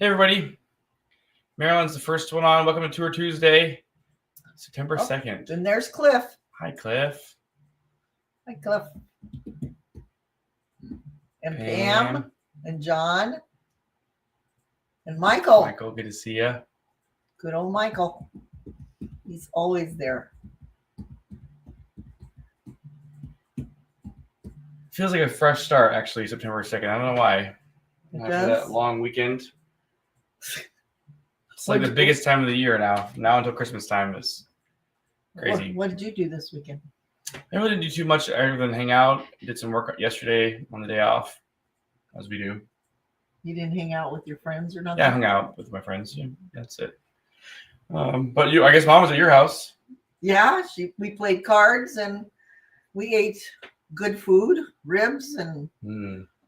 Hey everybody, Maryland's the first one on. Welcome to Tour Tuesday, September 2nd. And there's Cliff. Hi Cliff. Hi Cliff. And Pam and John and Michael. Michael, good to see you. Good old Michael. He's always there. Feels like a fresh start actually, September 2nd. I don't know why. It After does. that long weekend. It's like the biggest time of the year now. Now until Christmas time is crazy. What did you do this weekend? I really didn't do too much other than hang out. Did some work yesterday on the day off, as we do. You didn't hang out with your friends or nothing? Yeah, I hung out with my friends. Yeah, that's it. But I guess Mom was at your house. Yeah, we played cards and we ate good food, ribs and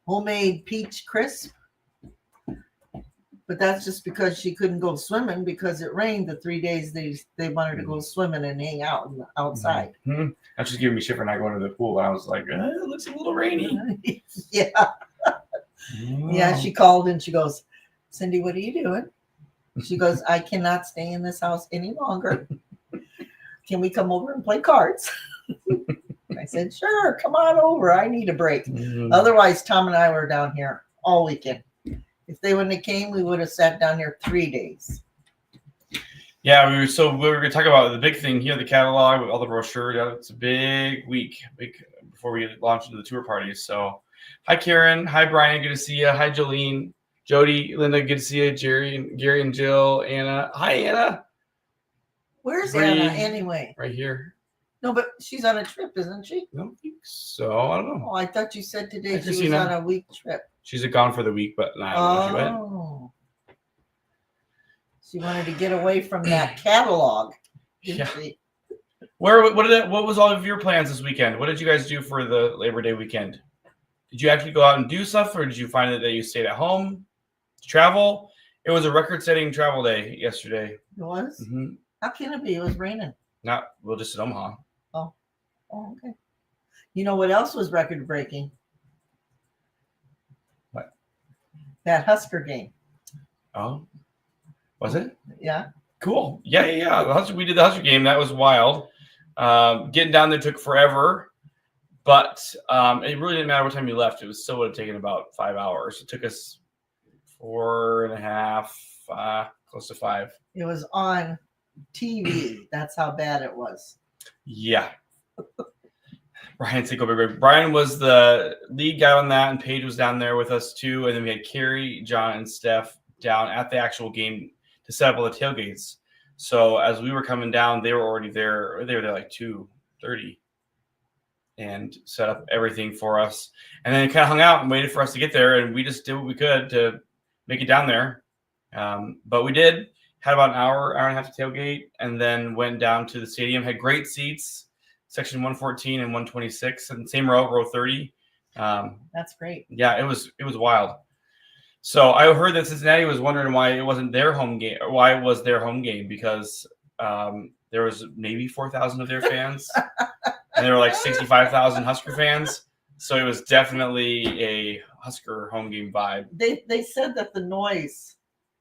homemade peach crisp. But that's just because she couldn't go swimming because it rained the 3 days they wanted to go swimming and hang out outside. Mm-hmm. That's just giving me shit for not going to the pool. But I was like, it looks a little rainy. Yeah. Wow. Yeah, she called and she goes, Cindy, what are you doing? She goes, I cannot stay in this house any longer. Can we come over and play cards? I said, sure, come on over. I need a break. Otherwise, Tom and I were down here all weekend. If they wouldn't have came, we would have sat down here 3 days. Yeah, we were going to talk about the big thing here, the catalog with all the brochure. Yeah, it's a big week, before we launch into the tour parties. So, hi Karen, hi Brian, good to see you. Hi Jolene, Jody, Linda, good to see you. Gary and Jill, Anna. Hi Anna. Where's Anna anyway? Right here. No, but she's on a trip, isn't she? I don't think so. I don't know. Oh, I thought you said today she was on a week trip. She's gone for the week, but I don't know where she went. She wanted to get away from that catalog, didn't she? What was all of your plans this weekend? What did you guys do for the Labor Day weekend? Did you actually go out and do stuff, or did you find that you stayed at home to travel? It was a record-setting travel day yesterday. It was? Mm-hmm. How can it be? It was raining. Just in Omaha. Oh, okay. You know what else was record-breaking? What? That Husker game. Oh, was it? Yeah. Cool. Yeah. We did the Husker game. That was wild. Getting down there took forever, but it really didn't matter what time you left. It still would have taken about 5 hours. It took us 4.5, close to 5. It was on TV. That's how bad it was. Yeah. Brian was the lead guy on that, and Paige was down there with us too. And then we had Carrie, John, and Steph down at the actual game to set up all the tailgates. So as we were coming down, they were already there. They were there like 2:30 and set up everything for us. And then kind of hung out and waited for us to get there. And we just did what we could to make it down there. But we did. Had about an hour and a half to tailgate, and then went down to the stadium. Had great seats, section 114 and 126, and same row 30. That's great. Yeah, it was wild. So I heard that Cincinnati was wondering why it wasn't their home game, or why it was their home game, because there was maybe 4,000 of their fans, and there were like 65,000 Husker fans. So it was definitely a Husker home game vibe. They said that the noise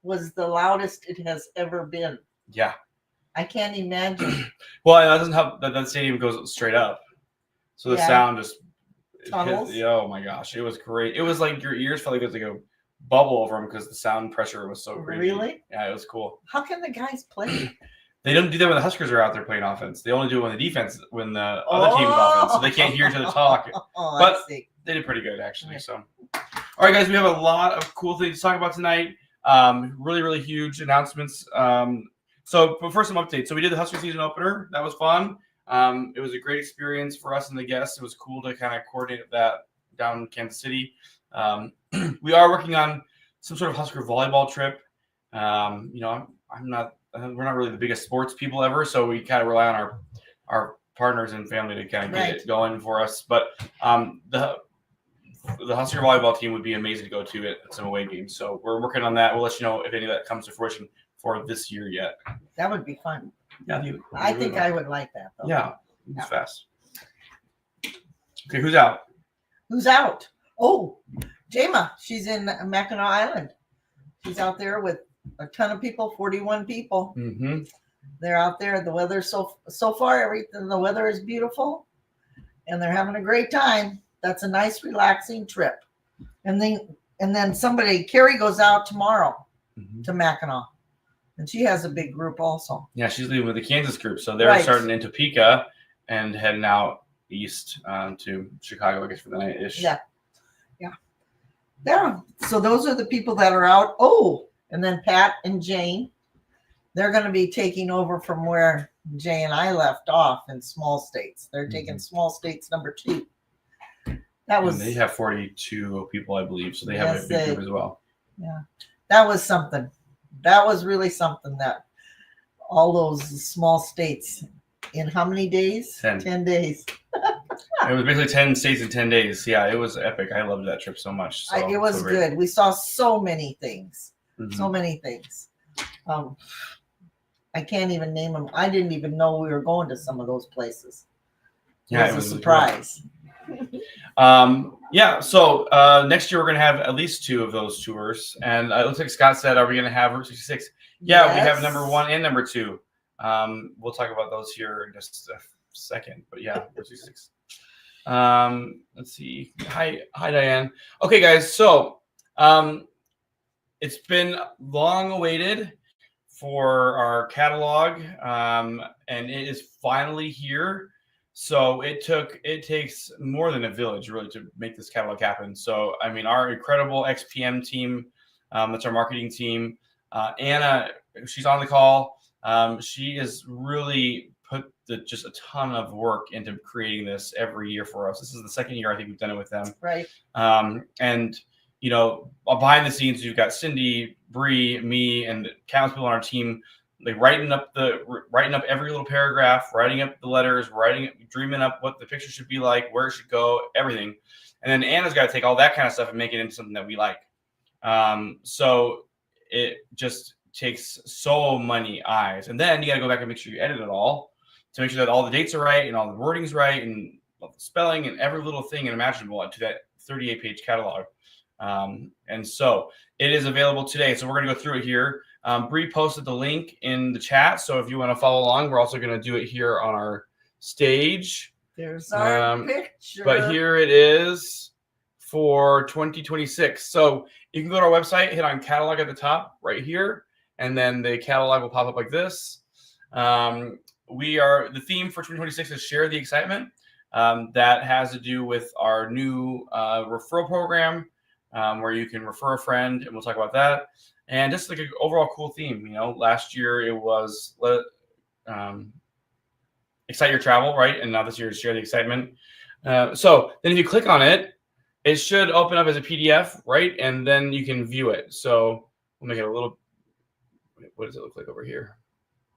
was the loudest it has ever been. Yeah. I can't imagine. Well, and that doesn't help that stadium goes straight up. So the sound just tunnels. Oh my gosh, it was great. It was like your ears felt like it was like a bubble over them because the sound pressure was so crazy. Really? Yeah, it was cool. How can the guys play? They don't do that when the Huskers are out there playing offense. They only do it when the defense, when the other team is offense, so they can't hear each other talk. But they did pretty good actually. So, all right, guys, we have a lot of cool things to talk about tonight. Really, really huge announcements. But first, some updates. So we did the Husker season opener. That was fun. It was a great experience for us and the guests. It was cool to kind of coordinate that down in Kansas City. We are working on some sort of Husker volleyball trip. We're not really the biggest sports people ever, so we kind of rely on our partners and family to kind of get it going for us. But the Husker volleyball team would be amazing to go to at some away games. So we're working on that. We'll let you know if any of that comes to fruition for this year yet. That would be fun. Yeah, I think I would like that, though. Yeah, it's fast. Okay, who's out? Who's out? Oh, Jama. She's in Mackinac Island. She's out there with a ton of people, 41 people. Mm-hmm. They're out there. The weather's so far, everything. The weather is beautiful, and they're having a great time. That's a nice, relaxing trip. And then Carrie goes out tomorrow to Mackinac, and she has a big group also. Yeah, she's leaving with the Kansas group, so they're starting in Topeka and heading out east to Chicago, I guess, for the night ish. Yeah. So those are the people that are out. Oh, and then Pat and Jane, they're going to be taking over from where Jay and I left off in Small States. They're taking Small States number 2. And they have 42 people, I believe, so they have a big group as well. Yeah, that was something. That was really something, that all those small states in how many days? 10 days. It was basically 10 states in 10 days. Yeah, it was epic. I loved that trip so much. So, it was good. We saw so many things. So many things. I can't even name them. I didn't even know we were going to some of those places. It was a surprise. So next year we're going to have at least 2 of those tours. And it looks like Scott said, are we going to have Route 66? Yeah, yes. We have number 1 and number 2. We'll talk about those here in just a second. But yeah, Route 66. Let's see. Hi, Diane. Okay, guys. So it's been long awaited for our catalog, and it is finally here. So it takes more than a village really to make this catalog happen. So I mean, our incredible XPM team, that's our marketing team. Anna, she's on the call. She has really put just a ton of work into creating this every year for us. This is the second year I think we've done it with them. Right. And you know, behind the scenes, you've got Cindy, Bree, me, and countless people on our team, like writing up every little paragraph, writing up the letters, dreaming up what the picture should be like, where it should go, everything. And then Anna's got to take all that kind of stuff and make it into something that we like. So it just takes so many eyes. And then you got to go back and make sure you edit it all to make sure that all the dates are right and all the wording's right and all the spelling and every little thing imaginable to that 38-page catalog. And so it is available today. So we're going to go through it here. Bree posted the link in the chat. So if you want to follow along, we're also going to do it here on our stage. There's our picture. But here it is for 2026. So you can go to our website, hit on catalog at the top right here, and then the catalog will pop up like this. The theme for 2026 is Share the Excitement. That has to do with our new referral program, where you can refer a friend, and we'll talk about that. And just like an overall cool theme, you know, last year it was excite your travel, right? And now this year is Share the Excitement. So then if you click on it, it should open up as a PDF, right? And then you can view it. So we'll make it a little, what does it look like over here?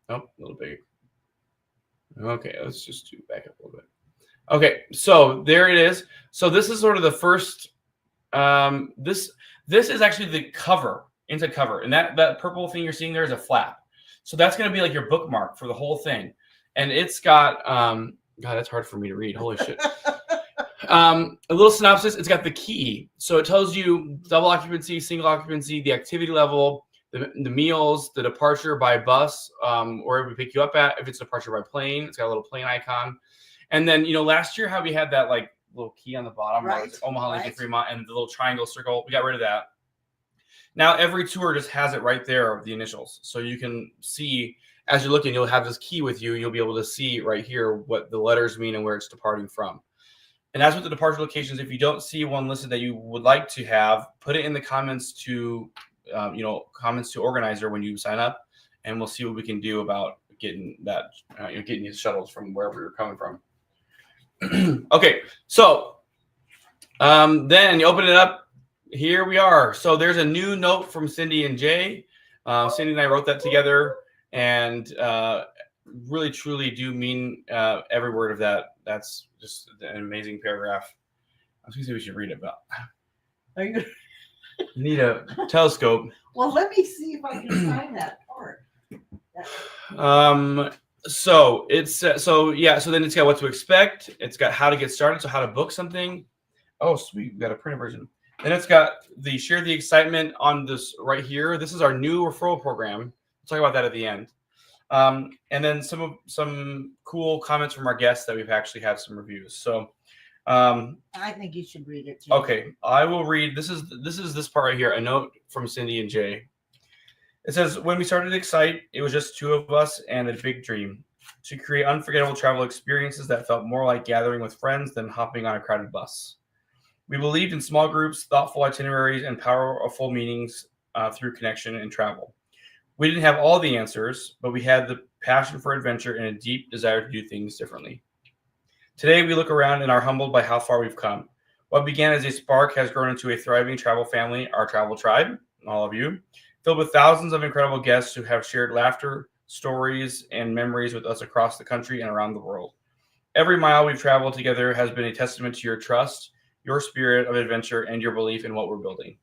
Oh, a little big. Okay, let's just back up a little bit. Okay, so there it is. So this is sort of the first, this is actually the cover, inside cover. And that purple thing you're seeing there is a flap. So that's going to be like your bookmark for the whole thing. And it's got, God, that's hard for me to read. Holy shit. A little synopsis. It's got the key. So it tells you double occupancy, single occupancy, the activity level, the meals, the departure by bus, wherever we pick you up at. If it's departure by plane, it's got a little plane icon. And then, you know, last year how we had that like little key on the bottom, right, where it's Omaha, Lincoln, Fremont, and the little triangle circle, we got rid of that. Now every tour just has it right there, the initials. So you can see, as you're looking, you'll have this key with you. You'll be able to see right here what the letters mean and where it's departing from. And as with the departure locations, if you don't see one listed that you would like to have, put it in the comments to, comments to organizer when you sign up, and we'll see what we can do about getting that, getting these shuttles from wherever you're coming from. Okay, so then you open it up. Here we are. So there's a new note from Cindy and Jay. Cindy and I wrote that together, and really, truly do mean every word of that. That's just an amazing paragraph. I was going to say we should read it, but you need a telescope. Well, let me see if I can find that part. So it's so then it's got what to expect. It's got how to get started, so how to book something. Oh, sweet, we got a printed version. Then it's got the share the excitement on this right here. This is our new referral program. We'll talk about that at the end. And then some cool comments from our guests that we've actually had some reviews. So I think you should read it too. Okay, I will read. This is this part right here. A note from Cindy and Jay. It says, when we started Excite, it was just two of us and a big dream to create unforgettable travel experiences that felt more like gathering with friends than hopping on a crowded bus. We believed in small groups, thoughtful itineraries, and powerful meetings through connection and travel. We didn't have all the answers, but we had the passion for adventure and a deep desire to do things differently. Today, we look around and are humbled by how far we've come. What began as a spark has grown into a thriving travel family, our travel tribe, all of you, filled with thousands of incredible guests who have shared laughter, stories, and memories with us across the country and around the world. Every mile we've traveled together has been a testament to your trust, your spirit of adventure, and your belief in what we're building.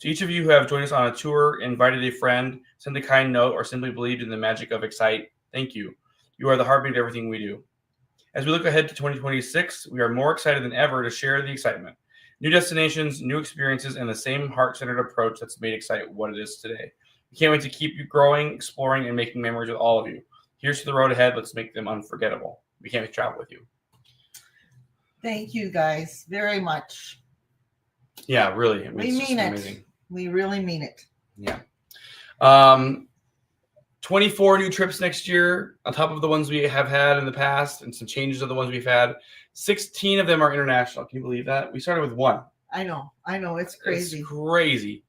To each of you who have joined us on a tour, invited a friend, sent a kind note, or simply believed in the magic of Excite, thank you. You are the heartbeat of everything we do. As we look ahead to 2026, we are more excited than ever to share the excitement. New destinations, new experiences, and the same heart-centered approach that's made Excite what it is today. We can't wait to keep you growing, exploring, and making memories with all of you. Here's to the road ahead. Let's make them unforgettable. We can't wait to travel with you. Thank you guys very much. Yeah, really. We mean it. Amazing. We really mean it. Yeah. 24 new trips next year on top of the ones we have had in the past and some changes of the ones we've had. 16 of them are international. Can you believe that? We started with one. I know. It's crazy. It's crazy.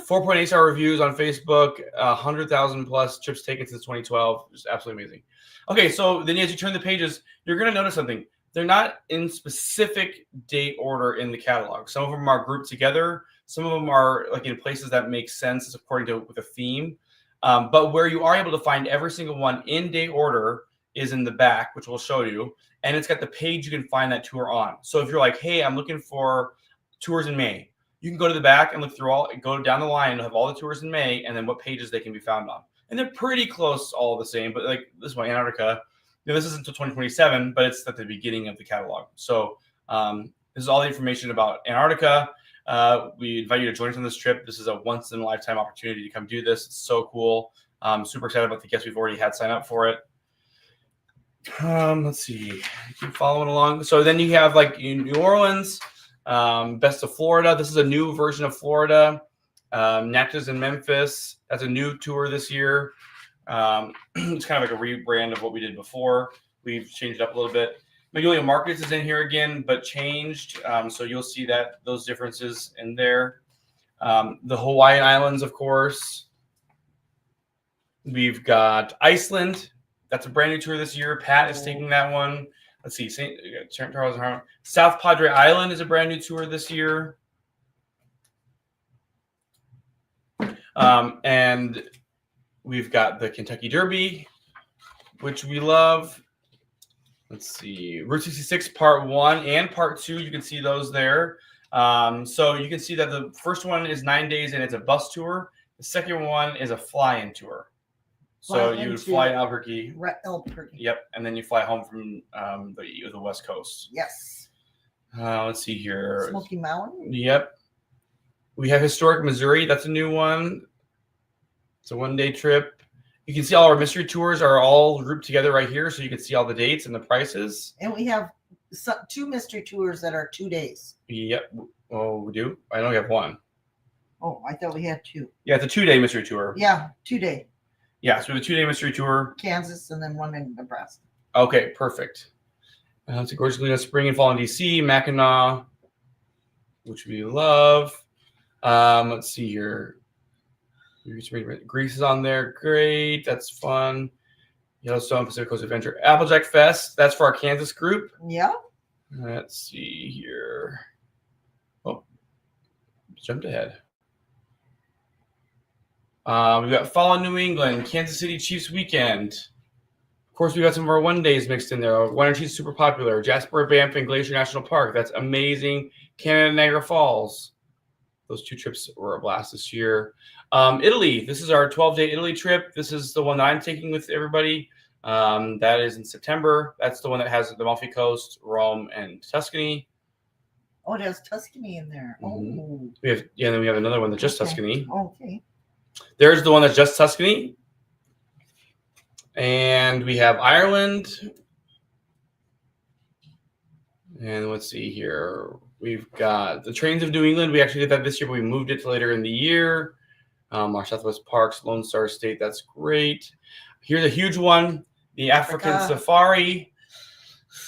4.8 star reviews on Facebook, 100,000 plus trips taken since 2012. Just absolutely amazing. Okay, so then as you turn the pages, you're going to notice something. They're not in specific date order in the catalog. Some of them are grouped together. Some of them are like in places that make sense according to with a theme. But where you are able to find every single one in date order is in the back, which we'll show you. And it's got the page you can find that tour on. So if you're like, hey, I'm looking for tours in May, you can go to the back and look through go down the line and have all the tours in May and then what pages they can be found on. And they're pretty close, all the same. But like this one, Antarctica, this isn't until 2027, but it's at the beginning of the catalog. So this is all the information about Antarctica. We invite you to join us on this trip. This is a once in a lifetime opportunity to come do this. It's so cool. I'm super excited about the guests we've already had sign up for it. Let's see, keep following along. So then you have like New Orleans, Best of Florida. This is a new version of Florida. Natchez and Memphis. That's a new tour this year. It's kind of like a rebrand of what we did before. We've changed it up a little bit. Magnolia Markets is in here again, but changed. So you'll see that those differences in there. The Hawaiian Islands, of course. We've got Iceland. That's a brand new tour this year. Pat is taking that one. Let's see. St. Charles and Harmon. South Padre Island is a brand new tour this year. And we've got the Kentucky Derby, which we love. Let's see. Route 66 Part 1 and Part 2. You can see those there. So you can see that the first one is 9 days and it's a bus tour. The second one is a fly-in tour. So you would fly to Albuquerque. Albuquerque. Yep. And then you fly home from the West Coast. Yes. Let's see here. Smoky Mountain. Yep. We have Historic Missouri. That's a new one. It's a 1-day trip. You can see all our mystery tours are all grouped together right here. So you can see all the dates and the prices. And we have 2 mystery tours that are 2 days. Yep. Oh, we do? I know we have one. Oh, I thought we had 2. Yeah, it's a 2-day mystery tour. Yeah, 2-day. Yeah, so we have a 2-day mystery tour. Kansas and then one in Nebraska. Okay, perfect. It's a gorgeous Galena Spring and Fall in DC, Mackinac, which we love. Let's see here. Greece is on there. Great. That's fun. Yellowstone Pacific Coast Adventure. Applejack Fest. That's for our Kansas group. Yeah. Let's see here. Oh, jumped ahead. We've got Fall in New England, Kansas City Chiefs Weekend. Of course, we got some of our 1-days mixed in there. Winter is super popular. Jasper, Banff, and Glacier National Park. That's amazing. Canada, Niagara Falls. Those 2 trips were a blast this year. Italy. This is our 12-day Italy trip. This is the one that I'm taking with everybody. That is in September. That's the one that has the Amalfi Coast, Rome, and Tuscany. Oh, it has Tuscany in there. Mhm. Oh. Then we have another one that's just Okay. Tuscany. Okay. There's the one that's just Tuscany. And we have Ireland. And let's see here. We've got the Trains of New England. We actually did that this year, but we moved it to later in the year. Our Southwest Parks, Lone Star State. That's great. Here's a huge one. The African Safari.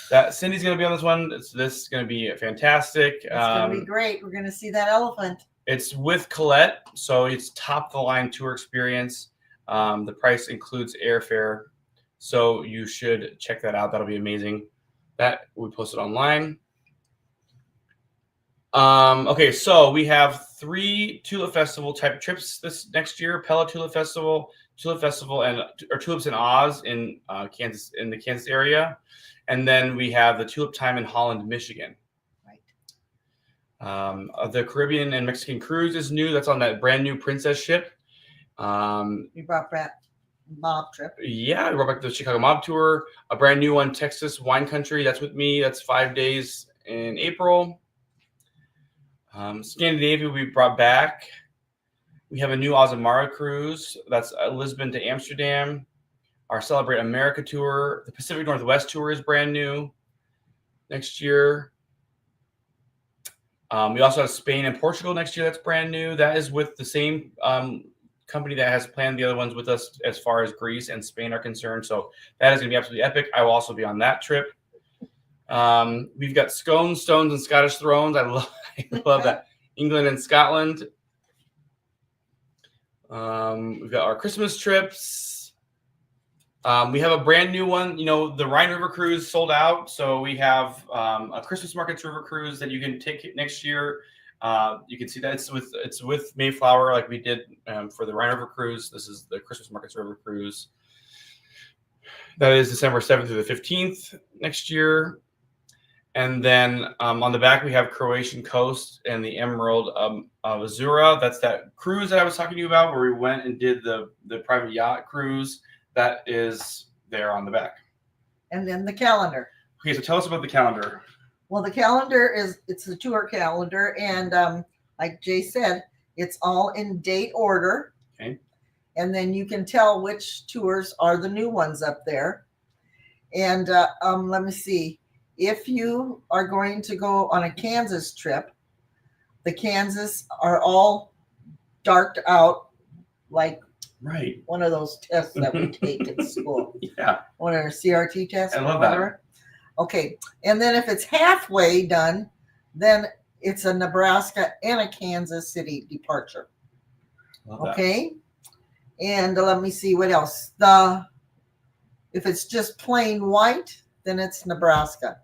That Cindy's going to be on this one. This is going to be fantastic. It's going to be great. We're going to see that elephant. It's with Colette, so it's top of the line tour experience. The price includes airfare, so you should check that out. That'll be amazing. That we posted online. Okay, so we have 3 Tulip Festival type trips this next year: Pella Tulip Festival, and Tulips in Oz in Kansas, in the Kansas area, and then we have the Tulip Time in Holland, Michigan. The Caribbean and Mexican cruise is new. That's on that brand new Princess ship. We brought back mob trip. Yeah, we brought back the Chicago Mob Tour. A brand new one, Texas Wine Country. That's with me. That's 5 days in April. Scandinavia we brought back. We have a new Azamara cruise. That's Lisbon to Amsterdam. Our Celebrate America tour. The Pacific Northwest tour is brand new next year. We also have Spain and Portugal next year. That's brand new. That is with the same company that has planned the other ones with us as far as Greece and Spain are concerned. So that is going to be absolutely epic. I will also be on that trip. We've got Scones, Stones, and Scottish Thrones. I love that. England and Scotland. We've got our Christmas trips. We have a brand new one. You know, the Rhine River Cruise sold out. So we have a Christmas Markets River Cruise that you can take next year. You can see that it's with Mayflower like we did for the Rhine River Cruise. This is the Christmas Markets River Cruise. That is December 7th through the 15th next year. And then on the back, we have Croatian Coast and the Emerald of Azura. That's that cruise that I was talking to you about where we went and did the private yacht cruise. That is there on the back. And then the calendar. Okay, so tell us about the calendar. Well, the calendar it's the tour calendar. And like Jay said, it's all in date order. Okay. And then you can tell which tours are the new ones up there. And let me see. If you are going to go on a Kansas trip, the Kansas are all darked out like one of those tests that we take at school. Yeah. One of our CRT tests. I love that. Okay. And then if it's halfway done, then it's a Nebraska and a Kansas City departure. Okay. And let me see what else. If it's just plain white, then it's Nebraska.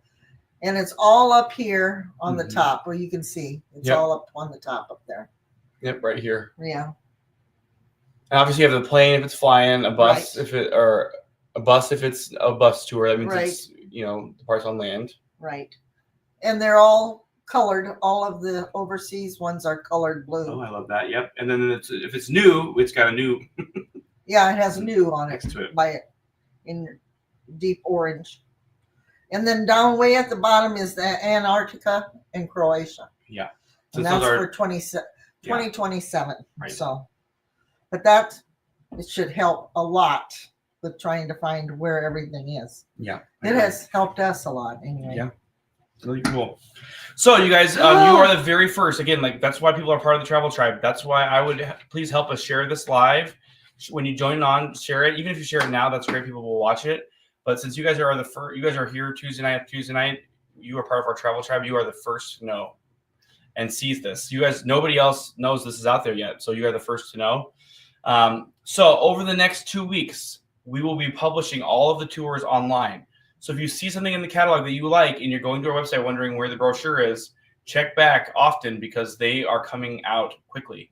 And it's all up here on the top where you can see. It's all up on the top up there. Yep, right here. Yeah. And obviously you have the plane if it's flying, a bus if it's a bus tour. That means it's the parts on land. Right. And they're all colored. All of the overseas ones are colored blue. Oh, I love that. Yep. And then if it's new, it's got a new. Yeah, it has new on it. Next to it. By it in deep orange. And then down way at the bottom is the Antarctica and Croatia. Yeah. So and that's for 2027. Right. So, but it should help a lot with trying to find where everything is. Yeah. It has helped us a lot anyway. Yeah. Really cool. So you guys, you are the very first. Again, like that's why people are part of the Travel Tribe. That's why I would please help us share this live. When you join on, share it. Even if you share it now, that's great. People will watch it. But since you guys are the first, you guys are here Tuesday night. You are part of our Travel Tribe. You are the first to know and sees this. You guys, nobody else knows this is out there yet, so you are the first to know. So over the next 2 weeks, we will be publishing all of the tours online. So if you see something in the catalog that you like and you're going to our website wondering where the brochure is, check back often because they are coming out quickly.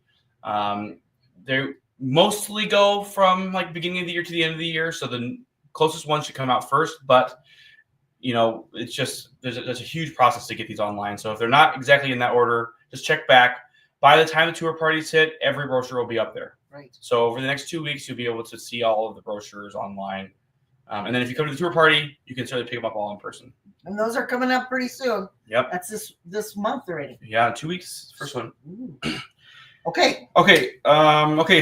They mostly go from like beginning of the year to the end of the year, so the closest one should come out first, but it's just there's a huge process to get these online. So if they're not exactly in that order, just check back. By the time the tour parties hit, every brochure will be up there. Right. So over the next 2 weeks, you'll be able to see all of the brochures online. And then if you come to the tour party, you can certainly pick them up all in person. And those are coming up pretty soon. Yep. That's this month already. Yeah, 2 weeks. First one. Ooh. Okay. Okay.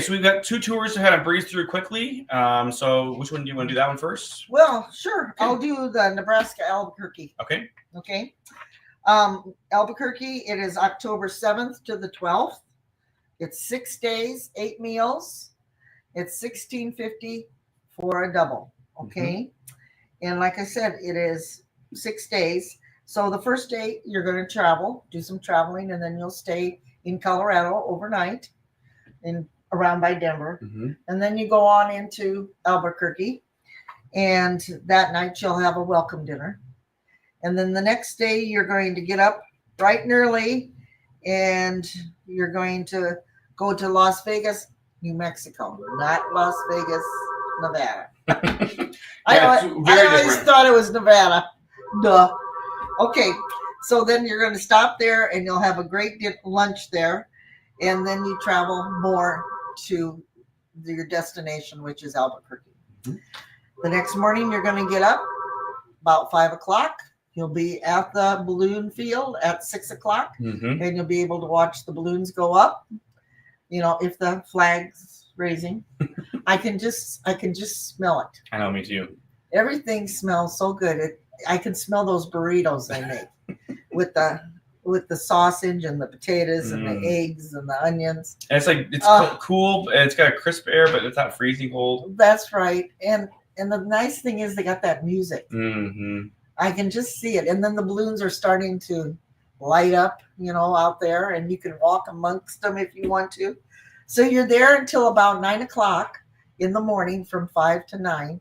So we've got 2 tours to kind of breeze through quickly. So which one do you want to do? That one first? Well, sure. Okay. I'll do the Nebraska Albuquerque. Okay. Okay. Albuquerque, it is October 7th to the 12th. It's 6 days, 8 meals. It's $16.50 for a double. Okay. And like I said, it is 6 days. So the first day you're going to travel, do some traveling, and then you'll stay in Colorado overnight and around by Denver. And then you go on into Albuquerque, and that night you'll have a welcome dinner. And then the next day you're going to get up bright and early, and you're going to go to Las Vegas, New Mexico, not Las Vegas, Nevada. I always thought it was Nevada. Duh. Okay, so then you're going to stop there, and you'll have a great lunch there, and then you travel more to your destination, which is Albuquerque. The next morning, you're going to get up about 5 o'clock. You'll be at the balloon field at 6 o'clock, and you'll be able to watch the balloons go up. You know, if the flag's raising, I can just smell it. I know, me too. Everything smells so good. I can smell those burritos they make with the sausage and the potatoes and the eggs and the onions. And it's like cool, and it's got a crisp air, but it's not freezing cold. That's right. And the nice thing is they got that music. I can just see it. And then the balloons are starting to light up, you know, out there, and you can walk amongst them if you want to. So you're there until about 9 o'clock in the morning, from 5 to 9.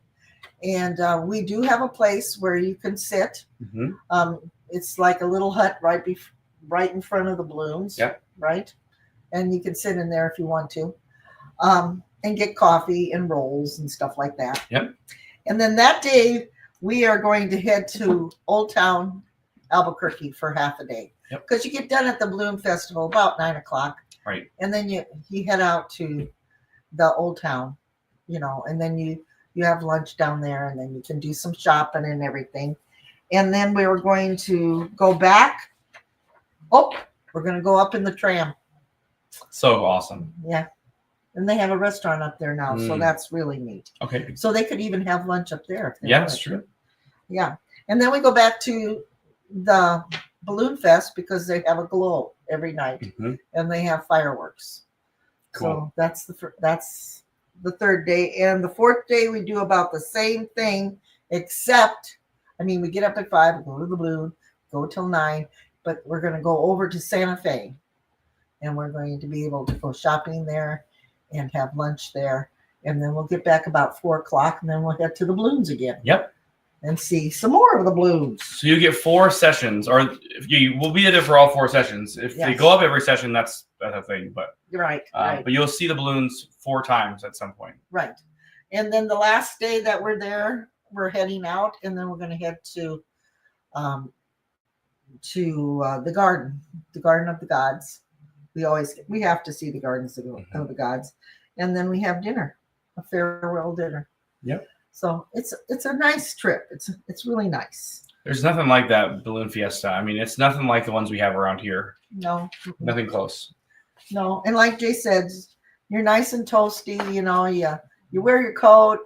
And we do have a place where you can sit. It's like a little hut right in front of the balloons. Yep. Right. And you can sit in there if you want to, and get coffee and rolls and stuff like that. Yep. And then that day we are going to head to Old Town Albuquerque for half a day. Yep. Because you get done at the Balloon Festival about 9 o'clock. Right. And then you head out to the Old Town, you know, and then you have lunch down there, and then you can do some shopping and everything. And then we were going to go back. Oh, we're going to go up in the tram. So awesome. Yeah. And they have a restaurant up there now, so that's really neat. Okay. So they could even have lunch up there. Yeah, that's true. Yeah. And then we go back to the Balloon Fest because they have a glow every night, and they have fireworks. Cool. So that's the third day. And the fourth day we do about the same thing, except, I mean, we get up at 5, go to the balloon, go till 9, but we're going to go over to Santa Fe, and we're going to be able to go shopping there and have lunch there. And then we'll get back about 4 o'clock, and then we'll head to the balloons again. Yep. And see some more of the balloons. So you get 4 sessions, or you will be there for all 4 sessions. If they go up every session, that's a thing. But right. But you'll see the balloons 4 times at some point. Right. And then the last day that we're there, we're heading out, and then we're going to head to the garden of the gods. We have to see the gardens of the gods, and then we have dinner, a farewell dinner. Yep. So it's a nice trip. It's really nice. There's nothing like that balloon fiesta. I mean, it's nothing like the ones we have around here. No. Nothing close. No. And like Jay said, you're nice and toasty. You know, you wear your coat,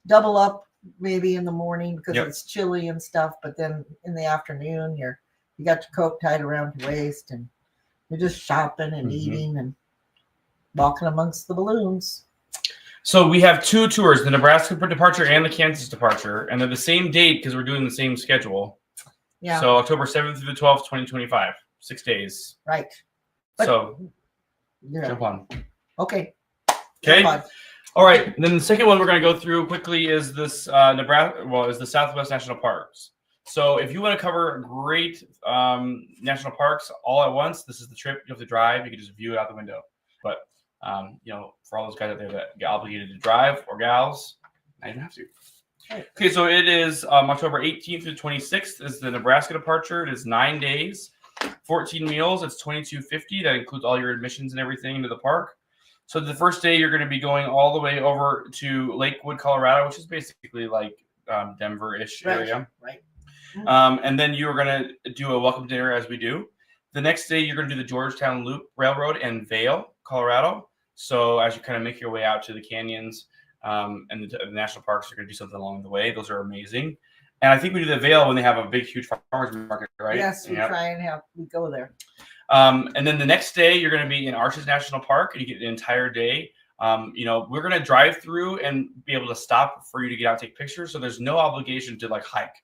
double up maybe in the morning because it's chilly and stuff. But then in the afternoon, you got your coat tied around your waist, and you're just shopping and eating and walking amongst the balloons. So we have 2 tours, the Nebraska departure and the Kansas departure, and they're the same date because we're doing the same schedule. Yeah. So October 7th through the 12th, 2025, 6 days. Right. So jump on. Okay. Okay. All right. And then the second one we're going to go through quickly is this Nebraska. Well, is the Southwest National Parks. So if you want to cover great national parks all at once, this is the trip. You have to drive. You can just view it out the window. But you know, for all those guys out there that get obligated to drive, or gals, now you don't have to. Right. Okay, so it is October 18th through 26th is the Nebraska departure. It is 9 days, 14 meals. It's $22.50. That includes all your admissions and everything into the park. So the first day, you're going to be going all the way over to Lakewood, Colorado, which is basically like Denver-ish area. Right. And then you're going to do a welcome dinner as we do. The next day, you're going to do the Georgetown Loop Railroad in Vail, Colorado. So as you kind of make your way out to the canyons and the national parks, you're going to do something along the way. Those are amazing. And I think we do the Vail when they have a big, huge farmers market, right? Yes, we try and we go there. And then the next day, you're going to be in Arches National Park, and you get an entire day. We're going to drive through and be able to stop for you to get out and take pictures. So there's no obligation to like hike.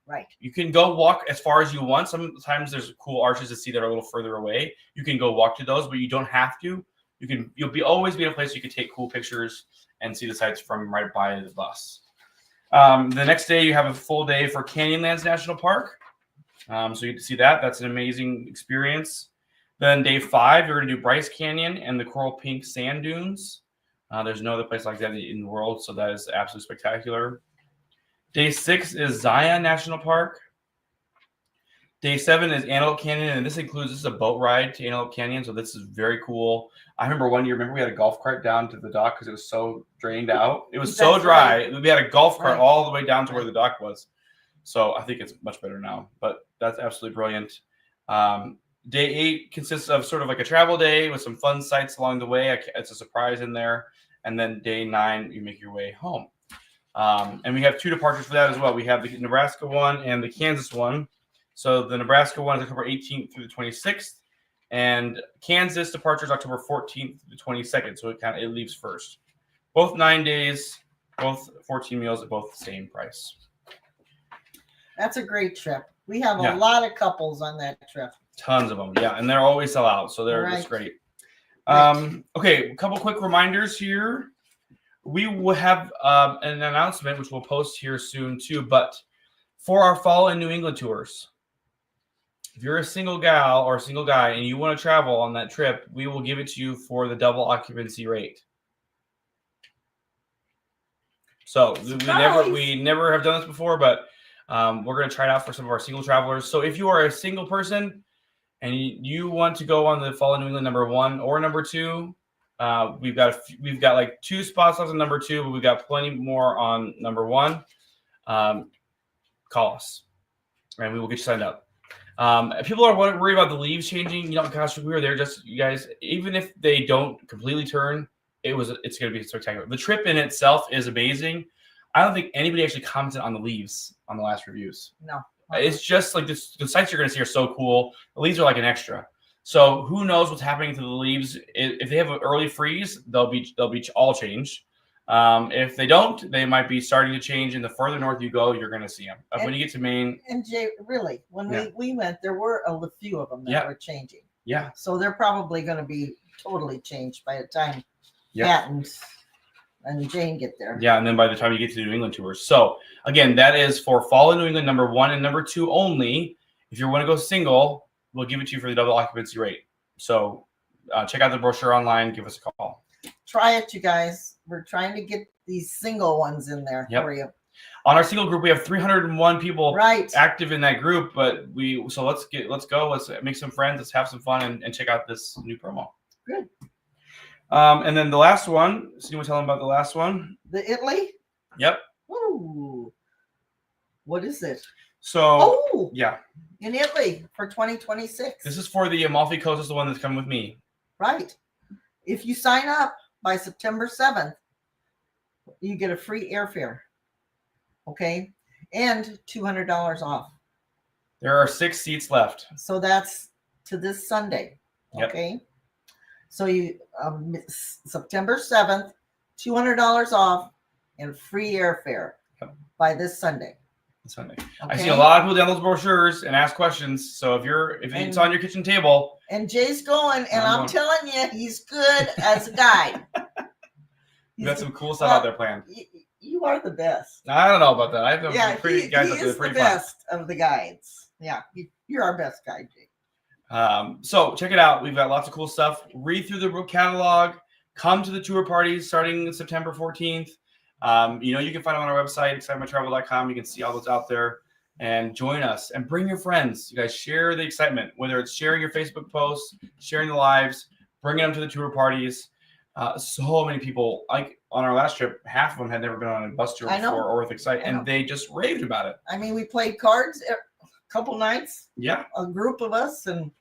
Right. You can go walk as far as you want. Sometimes there's cool arches to see that are a little further away. You can go walk to those, but you don't have to. You'll always be in a place you can take cool pictures and see the sights from right by the bus. The next day, you have a full day for Canyonlands National Park. So you get to see that. That's an amazing experience. Then day 5, you're going to do Bryce Canyon and the Coral Pink Sand Dunes. There's no other place like that in the world, so that is absolutely spectacular. Day 6 is Zion National Park. Day 7 is Antelope Canyon, and this is a boat ride to Antelope Canyon, so this is very cool. I remember one year, we had a golf cart down to the dock because it was so drained out. It was so dry. Right. We had a golf cart all the way down to where the dock was. So I think it's much better now, but that's absolutely brilliant. Day 8 consists of sort of like a travel day with some fun sights along the way. It's a surprise in there. And then day 9, you make your way home. And we have 2 departures for that as well. We have the Nebraska one and the Kansas one. So the Nebraska one is October 18th through the 26th, and Kansas departure is October 14th through the 22nd. So it leaves first. Both 9 days, both 14 meals at both the same price. That's a great trip. We have a lot of couples on that trip. Tons of them, yeah, and they're always sell out, so they're just great. Okay, a couple quick reminders here. We will have an announcement which we'll post here soon too. But for our fall in New England tours, if you're a single gal or a single guy and you want to travel on that trip, we will give it to you for the double occupancy rate. So we never have done this before, but we're going to try it out for some of our single travelers. So if you are a single person and you want to go on the fall in New England number 1 or number 2, we've got like 2 spots left on number 2, but we've got plenty more on number 1. Call us, and we will get you signed up. People are worried about the leaves changing. Gosh, we were there you guys. Even if they don't completely turn, it's going to be spectacular. The trip in itself is amazing. I don't think anybody actually commented on the leaves on the last reviews. No. It's just like this, the sights you're going to see are so cool. The leaves are like an extra. So who knows what's happening to the leaves? If they have an early freeze, they'll be all changed. If they don't, they might be starting to change. And the further north you go, you're going to see them. When you get to Maine. And Jay, really, when we went, there were a few of them that were changing. Yeah. So they're probably going to be totally changed by the time Matt and Jane get there. Yeah, and then by the time you get to the New England tours. So again, that is for fall in New England number 1 and number 2 only. If you want to go single, we'll give it to you for the double occupancy rate. So check out the brochure online. Give us a call. Try it, you guys. We're trying to get these single ones in there for you. On our single group, we have 301 people active in that group. But let's go. Let's make some friends. Let's have some fun and check out this new promo. Good. And then the last one. So you want to tell them about the last one? The Italy? Yep. Ooh. What is it? So, in Italy for 2026. This is for the Amalfi Coast, is the one that's coming with me. Right. If you sign up by September 7th, you get a free airfare. Okay? And $200 off. There are 6 seats left. So that's to this Sunday. Okay? Yep. So you September 7th, $200 off and free airfare by this Sunday. Okay. I see a lot of people download brochures and ask questions. So if it's on your kitchen table. And Jay's going, and I'm telling you, he's good as a guide. You got some cool stuff out there planned. You are the best. I don't know about that. I have some pretty guys up there. He's the best of the guides. Yeah, you're our best guide, Jay. So check it out. We've got lots of cool stuff. Read through the catalog. Come to the tour parties starting September 14th. You can find them on our website, excitementtravel.com. You can see all those out there and join us and bring your friends. You guys share the excitement, whether it's sharing your Facebook posts, sharing the lives, bringing them to the tour parties. So many people, like on our last trip, half of them had never been on a bus tour I know. before or with Excite, I know. and they just raved about it. I mean, we played cards a couple nights. Yeah. A group of us, and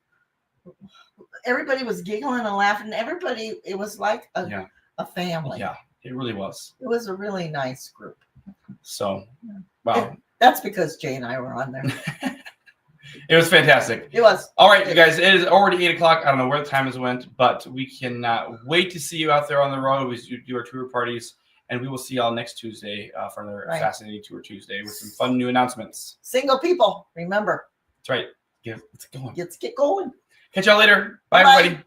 everybody was giggling and laughing. Everybody, it was like a family. Yeah, it really was. It was a really nice group. So, wow. That's because Jay and I were on there. It was fantastic. It was. All right, you guys, it is already 8 o'clock. I don't know where the time has went, but we cannot wait to see you out there on the road. We do our tour parties, and we will see y'all next Tuesday for another fascinating Tour Tuesday with some fun new announcements. Single people, remember. That's right. Let's get going. Let's get going. Catch y'all later. Bye, Bye-bye. everybody.